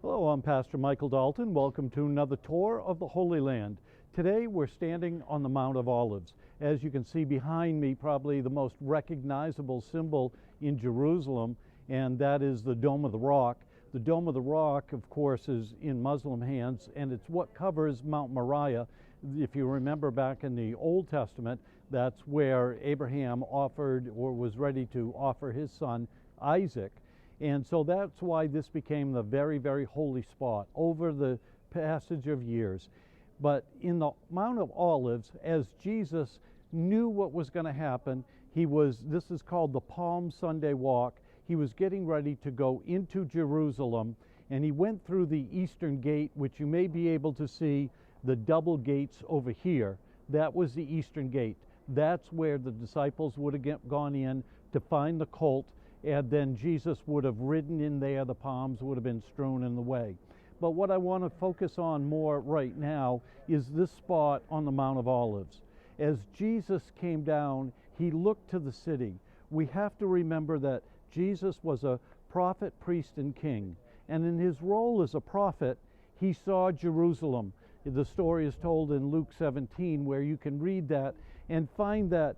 Hello, I'm Pastor Michael Dalton. Welcome to another tour of the Holy Land. Today we're standing on the Mount of Olives. As you can see behind me, probably the most recognizable symbol in Jerusalem, and that is the Dome of the Rock. The Dome of the Rock, of course, is in Muslim hands, and it's what covers Mount Moriah. If you remember back in the Old Testament, that's where Abraham offered or was ready to offer his son Isaac. And so that's why this became the very, very holy spot over the passage of years. But in the Mount of Olives, as Jesus knew what was going to happen, this is called the Palm Sunday walk. He was getting ready to go into Jerusalem, and he went through the eastern gate, which you may be able to see the double gates over here. That was the eastern gate. That's where the disciples would have gone in to find the colt, and then Jesus would have ridden in there. The palms would have been strewn in the way. But what I want to focus on more right now is this spot on the Mount of Olives. As Jesus came down, he looked to the city. We have to remember that Jesus was a prophet, priest, and king. And in his role as a prophet, he saw Jerusalem. The story is told in Luke 17, where you can read that and find that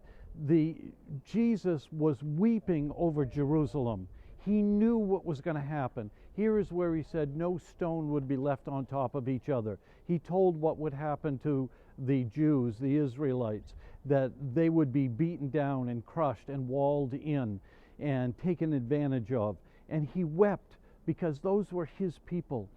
Jesus was weeping over Jerusalem. He knew what was going to happen. Here is where he said no stone would be left on top of each other. He told what would happen to the Jews, the Israelites, that they would be beaten down and crushed and walled in and taken advantage of. And he wept because those were his people.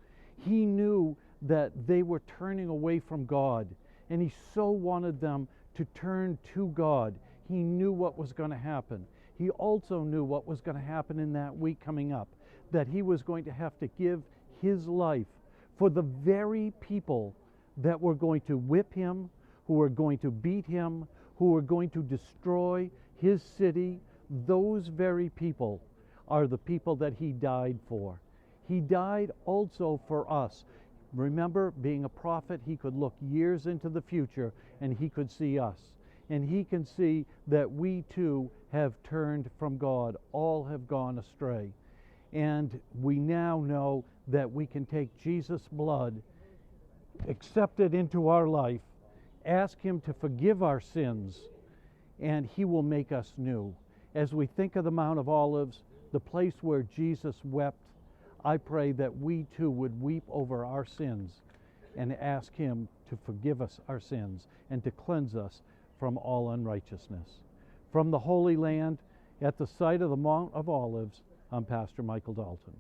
He knew that they were turning away from God, and he so wanted them to turn to God. He knew what was going to happen. He also knew what was going to happen in that week coming up, that he was going to have to give his life for the very people that were going to whip him, who were going to beat him, who were going to destroy his city. Those very people are the people that he died for. He died also for us. Remember, being a prophet, he could look years into the future and he could see us. And he can see that we too have turned from God. All have gone astray. And we now know that we can take Jesus' blood, accept it into our life, ask him to forgive our sins, and he will make us new. As we think of the Mount of Olives, the place where Jesus wept, I pray that we too would weep over our sins and ask him to forgive us our sins and to cleanse us from all unrighteousness. From the Holy Land, at the site of the Mount of Olives, I'm Pastor Michael Dalton.